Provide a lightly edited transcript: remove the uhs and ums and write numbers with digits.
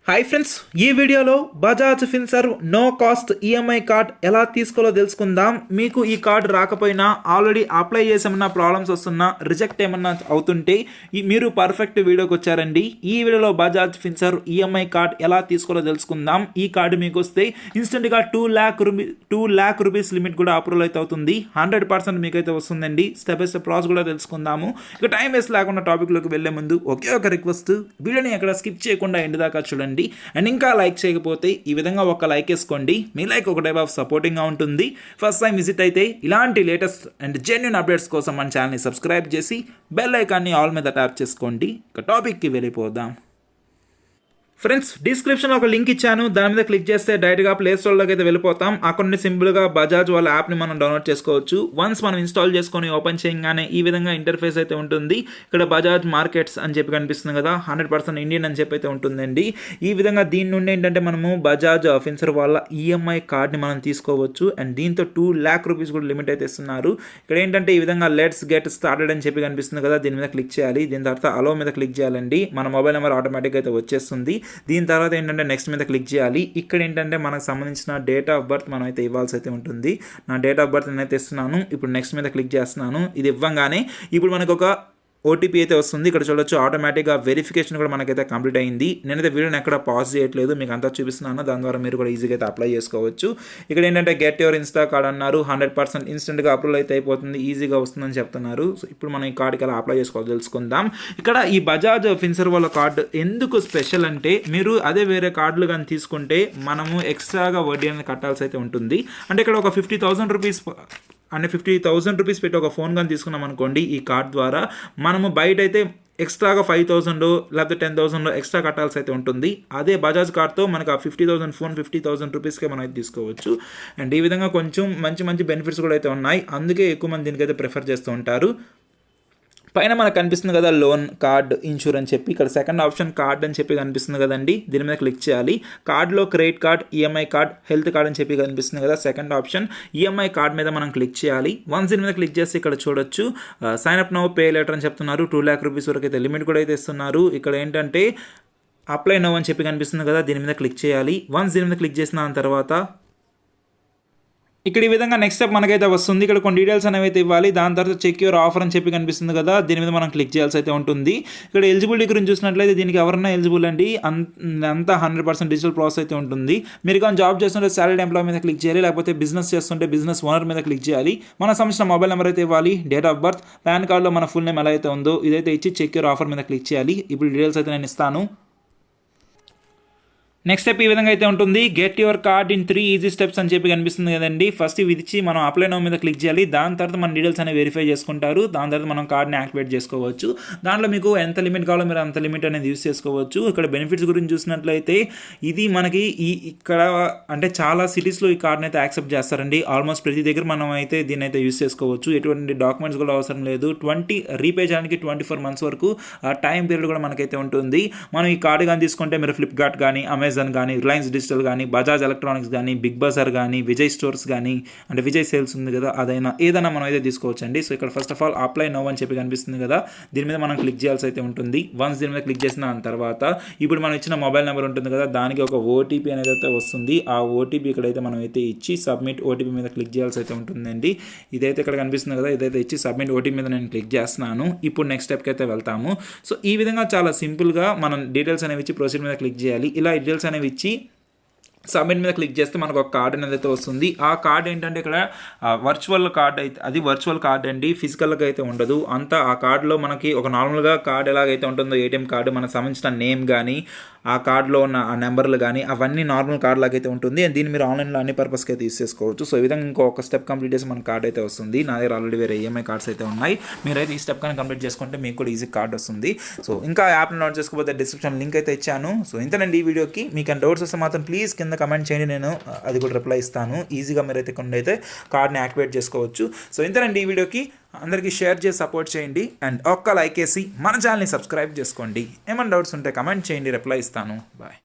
Hi friends, ఈ వీడియోలో Bajaj Finserv no cost EMI card ఎలా తీసుకోవాలో తెలుసుకుందాం. మీకు ఈ కార్డు రాకపోయినా ఆల్రెడీ అప్లై చేసేమన్నా ప్రాబ్లమ్స్ వస్తున్నా రిజెక్ట్ ఏమన్నా అవుతుంటే మీరు పర్ఫెక్ట్ వీడియోకి వచ్చారండి. ఈ వీడియోలో బజాజ్ ఫిన్సర్వ్ ఈఎంఐ కార్డ్ ఎలా తీసుకోవాలో తెలుసుకుందాం. ఈ కార్డు మీకు వస్తే ఇన్స్టెంట్గా 2 lakh రూపీస్ లిమిట్ కూడా అప్రూవల్ అయితే అవుతుంది. 100% మీకైతే వస్తుందండి. స్టెప్ బై స్టెప్ ప్రాసెస్ కూడా తెలుసుకుందాము. ఇక టైం వేస్ట్ లేకుండా టాపిక్లోకి వెళ్లే ముందు ఒకే ఒక రిక్వెస్ట్, వీడియోని ఎక్కడ స్కిప్ చేయకుండా ఎండ్ దాకా చూడండి. అండ్ ఇంకా లైక్ చేయకపోతే ఈ విధంగా ఒక లైక్ వేసుకోండి. మీ లైక్ ఒక టైప్ ఆఫ్ సపోర్టింగ్గా ఉంటుంది. ఫస్ట్ టైం విజిట్ అయితే ఇలాంటి లేటెస్ట్ అండ్ జెన్యూన్ అప్డేట్స్ కోసం మన ఛానల్ని సబ్స్క్రైబ్ చేసి బెల్ ఐకాన్ని ఆల్ మీద ట్యాప్ చేసుకోండి. ఇక టాపిక్కి వెళ్ళిపోదాం. ఫ్రెండ్స్, డిస్క్రిప్షన్లో ఒక లింక్ ఇచ్చాను. దాని మీద క్లిక్ చేస్తే డైరెక్ట్గా ప్లే స్టోర్లోకి అయితే వెళ్ళిపోతాం. అక్కడ నుండి సింపుల్గా బజాజ్ వాళ్ళ యాప్ని మనం డౌన్లోడ్ చేసుకోవచ్చు. వన్స్ మనం ఇన్స్టాల్ చేసుకొని ఓపెన్ చేయగానే ఈ విధంగా ఇంటర్ఫేస్ అయితే ఉంటుంది. ఇక్కడ బజాజ్ మార్కెట్స్ అని చెప్పి కనిపిస్తుంది కదా, 100% ఇండియన్ అని చెప్పి అయితే ఉంటుందండి. ఈ విధంగా దీని నుండి ఏంటంటే మనము బజాజ్ ఫిన్సర్వ్ వాళ్ళ ఈఎంఐ కార్డ్ని మనం తీసుకోవచ్చు. అండ్ దీంతో 2 lakh రూపీస్ కూడా లిమిట్ అయితే ఇస్తున్నారు. ఇక్కడ ఏంటంటే ఈ విధంగా లెట్స్ గెట్ స్టార్టెడ్ అని చెప్పి కనిపిస్తుంది కదా, దీని మీద క్లిక్ చేయాలి. దీని తర్వాత అలో మీద క్లిక్ చేయాలండి. మన మొబైల్ నెంబర్ ఆటోమేటిక్గా అయితే వచ్చేస్తుంది. దీని తర్వాత ఏంటంటే నెక్స్ట్ మీద క్లిక్ చేయాలి. ఇక్కడ ఏంటంటే మనకు సంబంధించిన డేట్ ఆఫ్ బర్త్ మనం అయితే ఇవ్వాల్సి అయితే ఉంటుంది. నా డేట్ ఆఫ్ బర్త్ నేనైతే ఇస్తున్నాను. ఇప్పుడు నెక్స్ట్ మీద క్లిక్ చేస్తున్నాను. ఇది ఇవ్వగానే ఇప్పుడు మనకు ఒక ఓటీపీ అయితే వస్తుంది. ఇక్కడ చూడొచ్చు ఆటోమేటిక్గా వెరిఫికేషన్ కూడా మనకైతే కంప్లీట్ అయింది. నేనైతే వీడియోని ఎక్కడ పాజ్ చేయట్లేదు, మీకు అంతా చూపిస్తున్నాను. దాని ద్వారా మీరు కూడా ఈజీగా అయితే అప్లై చేసుకోవచ్చు. ఇక్కడ ఏంటంటే గెట్ యువర్ ఇన్స్టా కార్డ్ అన్నారు. 100% ఇన్స్టెంట్గా అప్రూవల్ అయితే అయిపోతుంది, ఈజీగా వస్తుందని చెప్తున్నారు. సో ఇప్పుడు మనం ఈ కార్డుకి ఎలా అప్లై చేసుకోవాలో తెలుసుకుందాం. ఇక్కడ ఈ బజాజ్ ఫిన్సర్వ్ వాళ్ళ కార్డు ఎందుకు స్పెషల్ అంటే, మీరు అదే వేరే కార్డులు కానీ తీసుకుంటే మనము ఎక్స్ట్రాగా వడ్డీ అనేది కట్టాల్సి అయితే ఉంటుంది. అంటే ఇక్కడ ఒక 50,000 రూపీస్ అంటే 50,000 రూపీస్ పెట్టి ఒక ఫోన్ కానీ తీసుకున్నాం అనుకోండి, ఈ కార్డ్ ద్వారా మనము బయట అయితే ఎక్స్ట్రాగా 5,000 లేకపోతే 10,000 ఎక్స్ట్రా కట్టాల్సి అయితే ఉంటుంది. అదే బజాజ్ కార్డ్తో మనకు ఆ 50,000 ఫోన్ 50,000 రూపీస్కే మనం అయితే తీసుకోవచ్చు. అండ్ ఈ విధంగా కొంచెం మంచి బెనిఫిట్స్ కూడా అయితే ఉన్నాయి. అందుకే ఎక్కువ మంది దీనికైతే ప్రిఫర్ చేస్తూ ఉంటారు. పైన మనకు కనిపిస్తుంది కదా లోన్, కార్డ్, ఇన్సూరెన్స్ చెప్పి, ఇక్కడ సెకండ్ ఆప్షన్ కార్డ్ అని చెప్పి కనిపిస్తుంది కదండి. దీని మీద క్లిక్ చేయాలి. కార్డులో credit card, EMI card, health card అని చెప్పి కనిపిస్తుంది కదా, సెకండ్ ఆప్షన్ ఈఎంఐ కార్డ్ మీద మనం క్లిక్ చేయాలి. వన్స్ దీని మీద క్లిక్ చేస్తే ఇక్కడ చూడొచ్చు sign up now pay later అని చెప్తున్నారు. 2 lakh రూపీస్ వరకు అయితే లిమిట్ కూడా అయితే ఇస్తున్నారు. ఇక్కడ ఏంటంటే అప్లై నౌ అని చెప్పి కనిపిస్తుంది కదా, దీని మీద క్లిక్ చేయాలి. వన్స్ దీని మీద క్లిక్ చేసిన తర్వాత ఇక్కడ ఈ విధంగా నెక్స్ట్ స్టెప్ మనకైతే వస్తుంది. ఇక్కడ కొన్ని డీటెయిల్స్ అనేవి అయితే ఇవ్వాలి. దాని తర్వాత చెక్ యువర్ ఆఫర్ అని చెప్పి కనిపిస్తుంది కదా, దీని మీద మనం క్లిక్ చేయాల్సి అయితే ఉంటుంది. ఇక్కడ ఎలిజిబిలిటీ గురించి చూసినట్లయితే దీనికి ఎవరన్నా ఎలిజిబుల్ అండి. అంతా 100% డిజిటల్ ప్రాసెస్ అయితే ఉంటుంది. మీరు కానీ జాబ్ చేస్తుంటే సాలరీ ఎంప్లాయ్ మీద క్లిక్ చేయాలి, లేకపోతే బిజినెస్ చేస్తుంటే బిజినెస్ ఓనర్ మీద క్లిక్ చేయాలి. మన సంబంధించిన మొబైల్ నెంబర్ అయితే ఇవ్వాలి, డేట్ ఆఫ్ బర్త్, పాన్ కార్డులో మన ఫుల్ నేమ్ ఎలా అయితే ఉందో ఇదైతే ఇచ్చి చెక్ యువర్ ఆఫర్ మీద క్లిక్ చేయాలి. ఇప్పుడు డీటెయిల్స్ అయితే నేను ఇస్తాను. నెక్స్ట్ స్టెప్ ఈ విధంగా అయితే ఉంటుంది. Get your card in 3 easy steps అని చెప్పి కనిపిస్తుంది కదండి. ఫస్ట్ ఇవి ఇచ్చి మనం అప్లై నౌ మీద క్లిక్ చేయాలి. దాని తర్వాత మన డీటెయిల్స్ అనేవి వెరిఫై చేసుకుంటారు. దాని తర్వాత మనం కార్డ్ని యాక్టివేట్ చేసుకోవచ్చు. దాంట్లో మీకు ఎంత లిమిట్ కావాలో మీరు అంత లిమిట్ అనేది యూస్ చేసుకోవచ్చు. ఇక్కడ బెనిఫిట్స్ గురించి చూసినట్లయితే ఇది మనకి ఇక్కడ అంటే చాలా సిటీస్లో ఈ కార్డ్ని అయితే యాక్సెప్ట్ చేస్తారండి. ఆల్మోస్ట్ ప్రతి దగ్గర మనం అయితే దీన్ని అయితే యూస్ చేసుకోవచ్చు. ఎటువంటి డాక్యుమెంట్స్ కూడా అవసరం లేదు. రీపే చేయడానికి 24 months వరకు టైం పీరియడ్ కూడా మనకైతే ఉంటుంది. మనం ఈ కార్డు కానీ తీసుకుంటే మీరు ఫ్లిప్కార్ట్ కానీ, అమెజాన్ కానీ, రిలయన్స్ డిజిటల్ కానీ, బజాజ్ ఎలక్ట్రానిక్స్ కానీ, బిగ్ బజార్ కానీ, విజయ్ స్టోర్స్ కానీ, అంటే విజయ్ సేల్స్ ఉంది కదా, ఏదైనా మనం అయితే తీసుకోవచ్చు అండి. సో ఇక్కడ first of all apply now అని చెప్పి కనిపిస్తుంది కదా, దీని మీద మనం క్లిక్ చేయాల్సి అయితే ఉంటుంది. వన్స్ దీని మీద క్లిక్ చేసిన తర్వాత ఇప్పుడు మనం ఇచ్చిన మొబైల్ నెంబర్ ఉంటుంది కదా, దానికి ఒక ఓటీపీ అనేది అయితే వస్తుంది. ఆ ఓటీపీ ఇక్కడైతే మనం అయితే ఇచ్చి సబ్మిట్ ఓటీపీ మీద క్లిక్ చేయాల్సి అయితే ఉంటుందండి. ఇదైతే ఇక్కడ కనిపిస్తుంది కదా, ఇదైతే ఇచ్చి సబ్మిట్ ఓటీపీ మీద నేను క్లిక్ చేస్తున్నాను. ఇప్పుడు నెక్స్ట్ స్టెప్కి అయితే వెళ్తాము. సో ఈ విధంగా చాలా సింపుల్గా మనం డీటెయిల్స్ అనేవి ఇచ్చి ప్రొసీడ్ మీద క్లిక్ చేయాలి. ఇలా డీటెయిల్స్ అనేవి ఇచ్చి సబ్మిట్ మీద క్లిక్ చేస్తే మనకు ఒక కార్డ్ అనేది అయితే వస్తుంది. ఆ కార్డ్ ఏంటంటే ఇక్కడ వర్చువల్ కార్డ్ అయితే, అది వర్చువల్ కార్డ్ అండి, ఫిజికల్గా అయితే ఉండదు. అంతా ఆ కార్డులో మనకి ఒక నార్మల్గా కార్డ్ ఎలాగైతే ఉంటుందో ఏటీఎం కార్డు, మనకు సంబంధించిన నేమ్ కానీ ఆ కార్డులో ఉన్న ఆ నెంబర్లు కానీ అవన్నీ నార్మల్ కార్డ్ లాగా అయితే ఉంటుంది. అండ్ దీన్ని మీరు ఆన్లైన్లో అన్ని పర్పస్కి అయితే యూస్ చేసుకోవచ్చు. సో ఈ విధంగా ఇంకొక స్టెప్ కంప్లీట్ చేసి మన కార్డ్ అయితే వస్తుంది. నా దగ్గర ఆల్రెడీ వేరే ఈఎంఐ కార్డ్స్ అయితే ఉన్నాయి. మీరైతే ఈ స్టెప్ కానీ కంప్లీట్ చేసుకుంటే మీకు కూడా ఈజీ కార్డ్ వస్తుంది. సో ఇంకా యాప్ని డౌన్లోడ్ చేసుకోకపోతే డిస్క్రిప్షన్ లింక్ అయితే ఇచ్చాను. సో ఇంతనండి ఈ వీడియోకి. మీకు డౌట్స్ వస్తే మాత్రం ప్లీజ్ కింద కమెంట్ చేయండి, నేను అది కూడా రిప్లై ఇస్తాను. ఈజీగా మీరైతే కొన్ని అయితే కార్డ్ని యాక్టివేట్ చేసుకోవచ్చు. సో ఇంతనండి ఈ వీడియోకి. అందరికీ షేర్ చేసి సపోర్ట్ చేయండి. అండ్ ఒక్క లైక్ వేసి మన ఛానల్ని సబ్స్క్రైబ్ చేసుకోండి. ఏమైనా డౌట్స్ ఉంటే కమెంట్ చేయండి, రిప్లై ఇస్తాను. బాయ్.